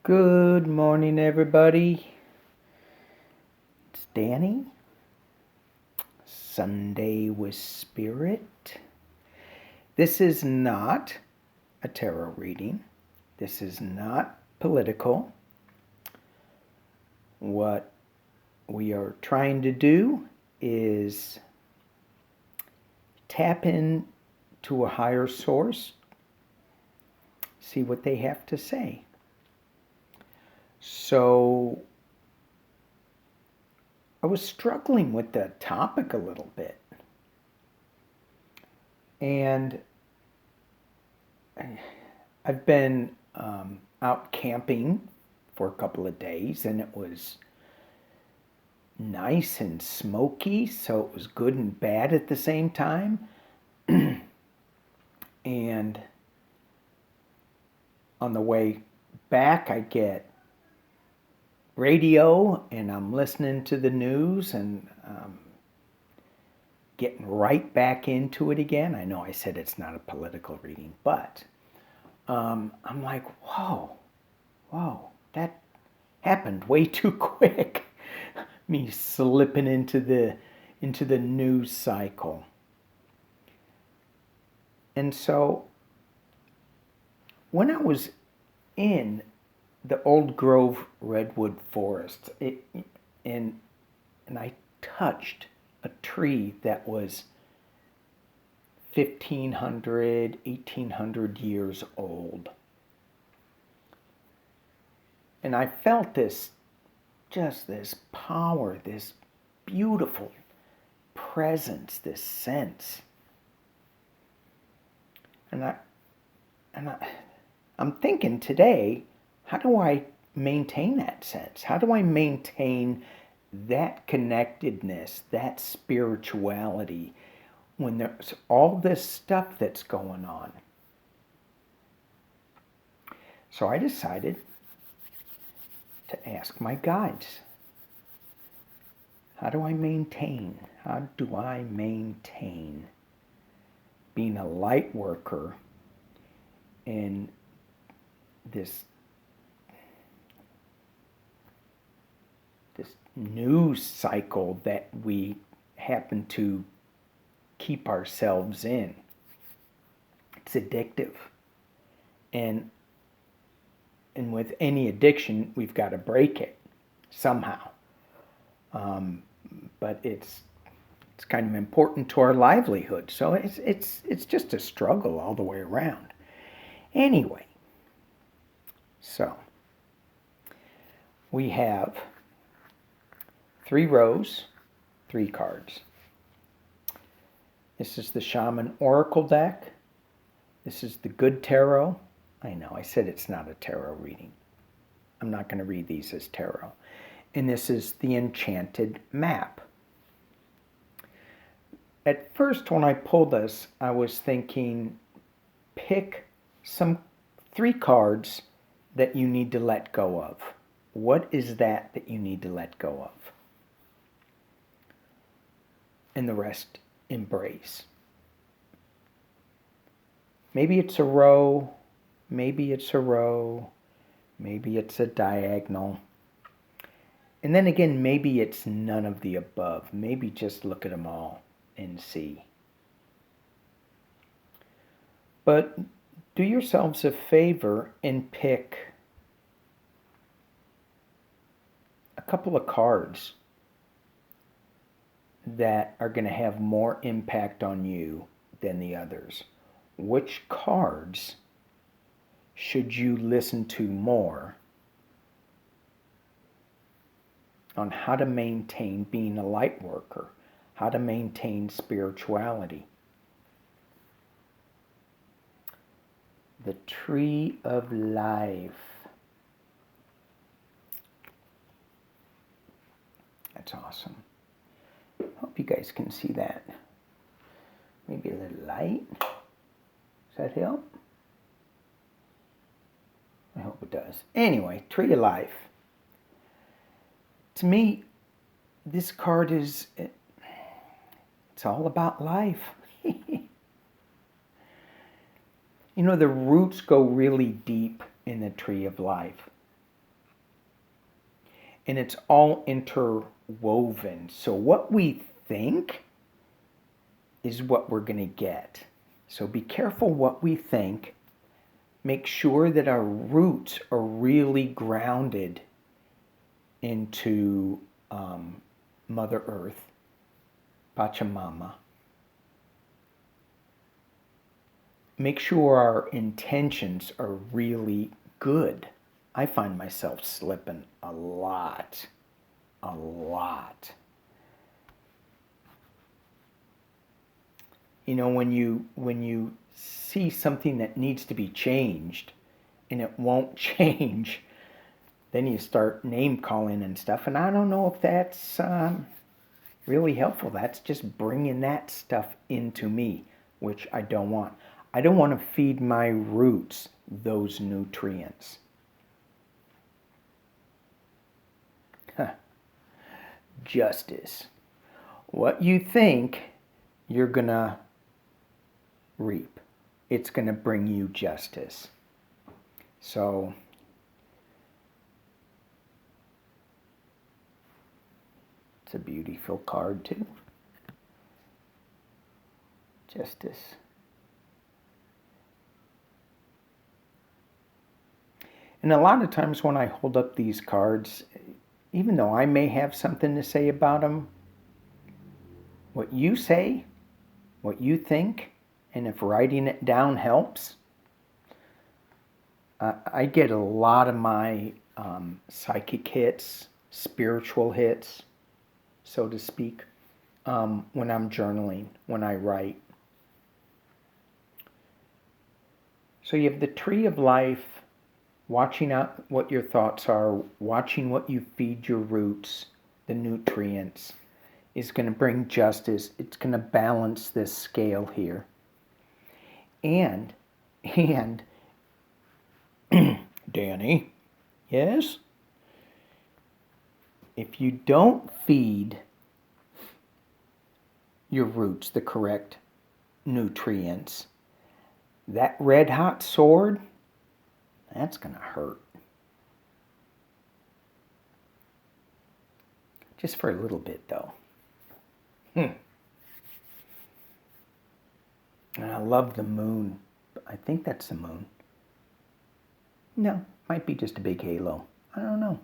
Good morning, everybody. It's Danny. Sunday with Spirit. This is not a tarot reading. This is not political. What we are trying to do is tap in to a higher source, see what they have to say. So I was struggling with the topic a little bit. And I've been out camping for a couple of days, and it was nice and smoky, so it was good and bad at the same time. And on the way back, I get radio, and I'm listening to the news and getting right back into it again. I know I said it's not a political reading, but I'm like, whoa, that happened way too quick. Me slipping into the news cycle. And so when I was in the old grove redwood forest, and I touched a tree that was 1,500, 1,800 years old. And I felt this power, this beautiful presence, this sense. And I'm thinking today, how do I maintain that sense? How do I maintain that connectedness, that spirituality, when there's all this stuff that's going on? So I decided to ask my guides, how do I maintain being a light worker in this news cycle that we happen to keep ourselves in? It's addictive. And with any addiction, we've got to break it somehow. But it's kind of important to our livelihood. So it's just a struggle all the way around. Anyway, so we have 3 rows, 3 cards. This is the Shaman Oracle deck. This is the Good Tarot. I know, I said it's not a tarot reading. I'm not going to read these as tarot. And this is the Enchanted Map. At first, when I pulled this, I was thinking, pick 3 cards that you need to let go of. What is that you need to let go of? And the rest embrace. Maybe it's a row, maybe it's a diagonal. And then again, maybe it's none of the above. Maybe just look at them all and see. But do yourselves a favor and pick a couple of cards that are going to have more impact on you than the others. Which cards should you listen to more on how to maintain being a light worker, how to maintain spirituality? The Tree of Life. That's awesome. Hope you guys can see that. Maybe a little light. Does that help? I hope it does. Anyway, Tree of Life. To me, this card it's all about life. You know, the roots go really deep in the Tree of Life. and it's all interwoven. So what we think is what we're going to get. So be careful what we think. Make sure that our roots are really grounded into Mother Earth, Pachamama. Make sure our intentions are really good. I find myself slipping a lot. You know, when you see something that needs to be changed and it won't change, then you start name calling and stuff. And I don't know if that's really helpful. That's just bringing that stuff into me, which I don't want. I don't want to feed my roots those nutrients. Justice. What you think, you're going to reap. It's going to bring you justice. So, it's a beautiful card too. Justice. And a lot of times when I hold up these cards, even though I may have something to say about them, what you say, what you think, and if writing it down helps, I get a lot of my psychic hits, spiritual hits, so to speak, when I'm journaling, when I write. So you have the tree of life, watching out what your thoughts are, watching what you feed your roots, the nutrients, is going to bring justice. It's going to balance this scale here. And Danny, yes? If you don't feed your roots the correct nutrients, that red hot sword, that's going to hurt. Just for a little bit, though. And I love the moon. I think that's the moon. No, might be just a big halo. I don't know.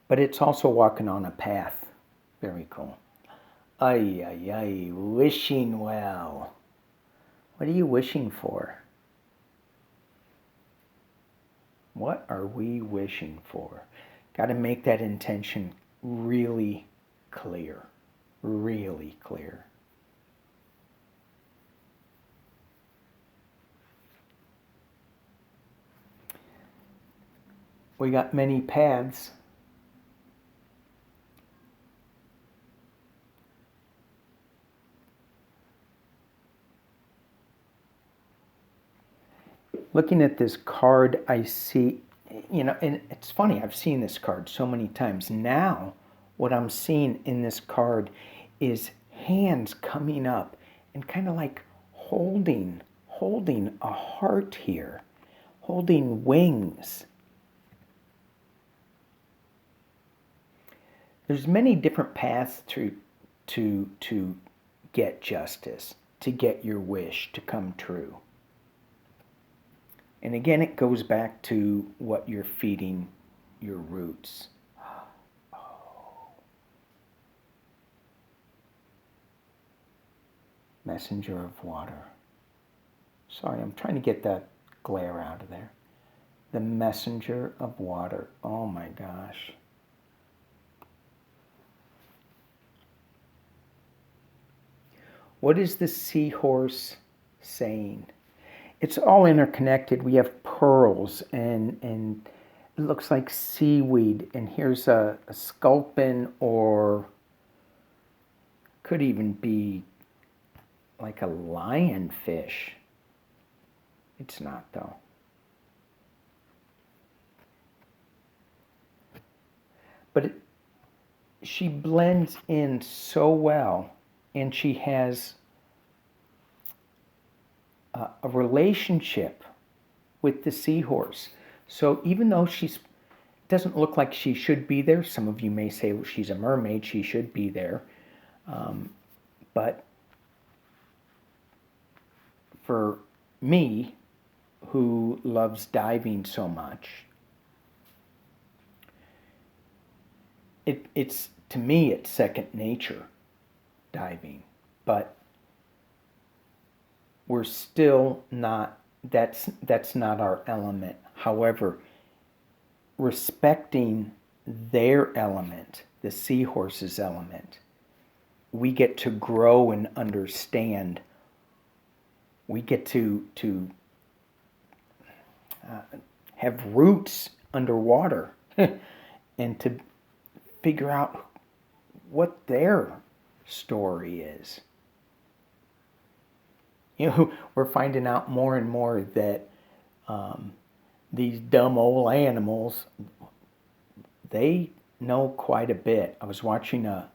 But it's also walking on a path. Very cool. Ay, ay, ay, wishing well. What are you wishing for? What are we wishing for? Got to make that intention really clear. Really clear. We got many paths. Looking at this card, I see, and it's funny, I've seen this card so many times. Now, what I'm seeing in this card is hands coming up and kind of like holding a heart here, holding wings. There's many different paths to get justice, to get your wish to come true. And again, it goes back to what you're feeding your roots. Oh. Messenger of water. Sorry, I'm trying to get that glare out of there. The messenger of water. Oh my gosh. What is the seahorse saying? It's all interconnected. We have pearls and it looks like seaweed. And here's a sculpin, or could even be like a lionfish. It's not though. But she blends in so well, and she has a relationship with the seahorse. So even though she's doesn't look like she should be there. Some of you may say, well, she's a mermaid, she should be there. But for me, who loves diving so much, it's to me, it's second nature, diving. But we're still not, that's not our element. However, respecting their element, the seahorse's element, we get to grow and understand. We get to have roots underwater and to figure out what their story is. You know, we're finding out more and more that these dumb old animals, they know quite a bit. I was watching a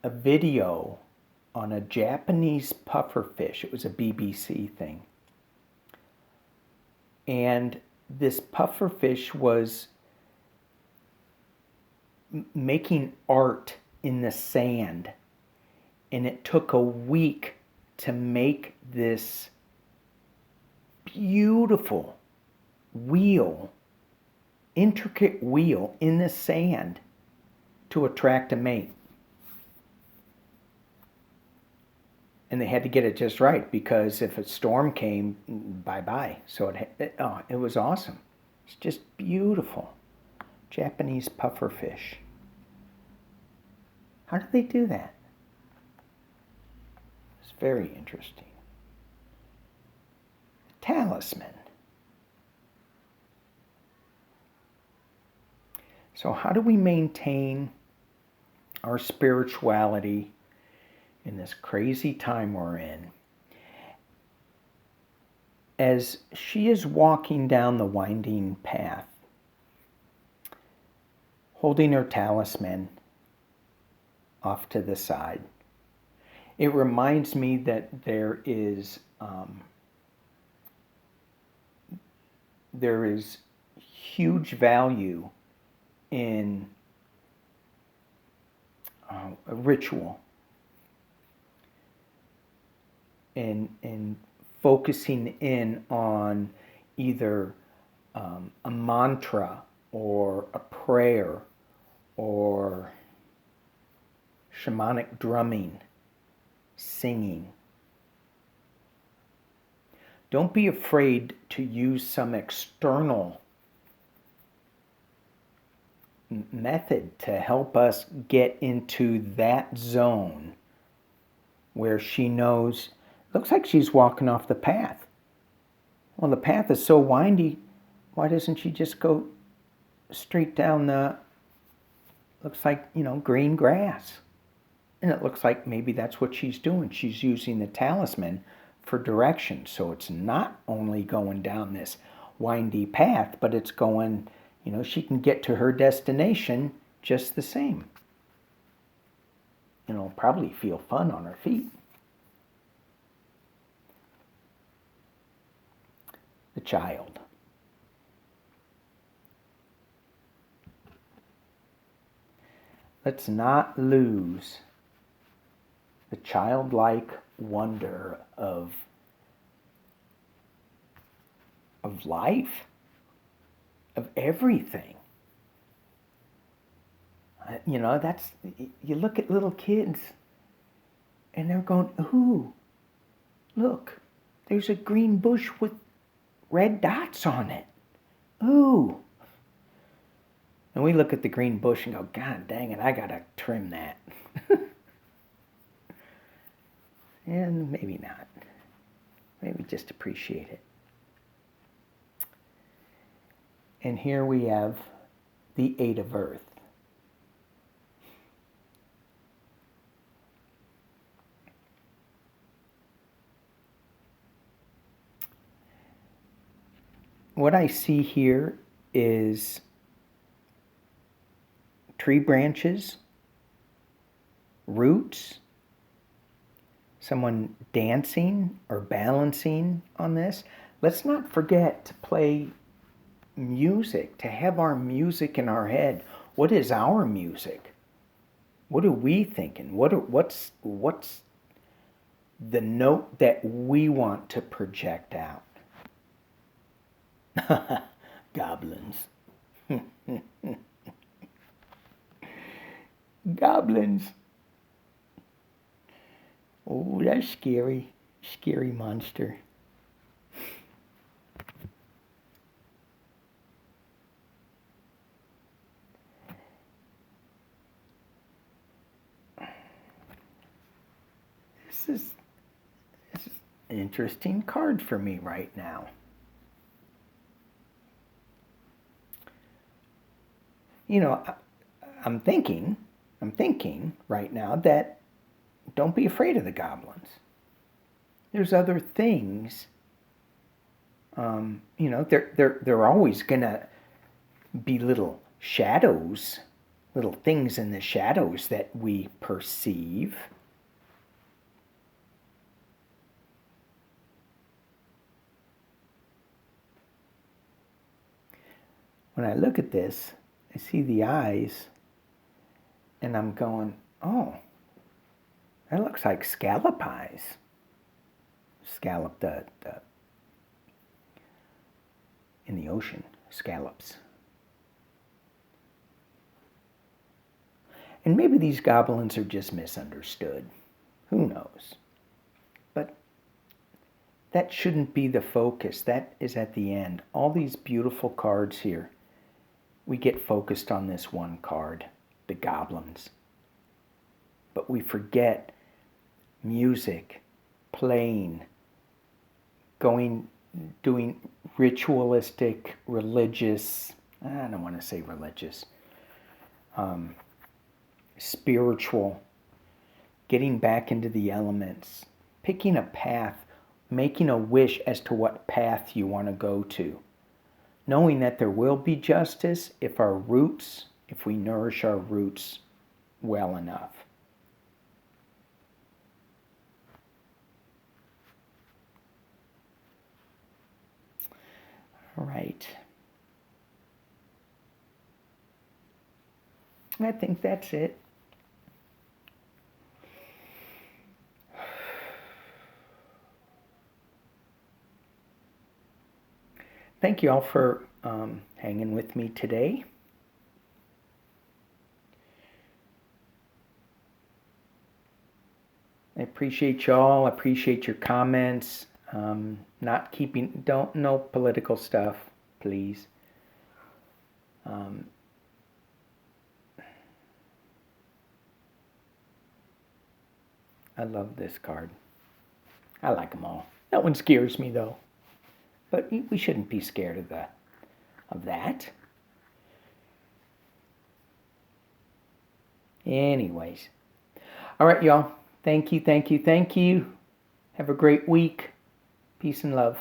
video on a Japanese pufferfish. It was a BBC thing. And this pufferfish was making art in the sand. And it took a week to make this beautiful wheel, intricate wheel in the sand to attract a mate. And they had to get it just right, because if a storm came, bye-bye. So it was awesome. It's just beautiful. Japanese pufferfish. How do they do that? It's very interesting. Talisman. So how do we maintain our spirituality in this crazy time we're in? As she is walking down the winding path, holding her talisman off to the side, it reminds me that there is huge value in a ritual, and focusing in on either a mantra or a prayer or shamanic drumming, singing. Don't be afraid to use some external method to help us get into that zone where she knows. Looks like she's walking off the path. Well, the path is so windy, why doesn't she just go straight down the, looks like, green grass? And it looks like maybe that's what she's doing. She's using the talisman for direction. So it's not only going down this windy path, but it's going, she can get to her destination just the same. And it'll probably feel fun on her feet. The child. Let's not lose the childlike wonder of life, of everything. That's, you look at little kids and they're going, ooh, look, there's a green bush with red dots on it. Ooh. And we look at the green bush and go, God dang it, I gotta trim that. And maybe not. Maybe just appreciate it. And here we have the 8 of Earth. What I see here is tree branches, roots, someone dancing or balancing on this. Let's not forget to play music, to have our music in our head. What is our music? What are we thinking? What's the note that we want to project out? Goblins. Goblins. Oh, that's scary. Scary monster. This is an interesting card for me right now. You know, I'm thinking right now that don't be afraid of the goblins. There's other things. You know, they're always gonna be little shadows, little things in the shadows that we perceive. When I look at this, I see the eyes, and I'm going, oh, that looks like scallop eyes. Scallop, the in the ocean, scallops. And maybe these goblins are just misunderstood. Who knows? But that shouldn't be the focus. That is at the end. All these beautiful cards here, we get focused on this one card, the goblins. But we forget music, playing, doing ritualistic, religious, I don't want to say religious, spiritual, getting back into the elements, picking a path, making a wish as to what path you want to go to, knowing that there will be justice if we nourish our roots well enough. All right. I think that's it. Thank you all for hanging with me today. I appreciate y'all. I appreciate your comments. No political stuff, please. I love this card. I like them all. That one scares me though. But we shouldn't be scared of that. Anyways. All right, y'all. Thank you. Have a great week. Peace and love.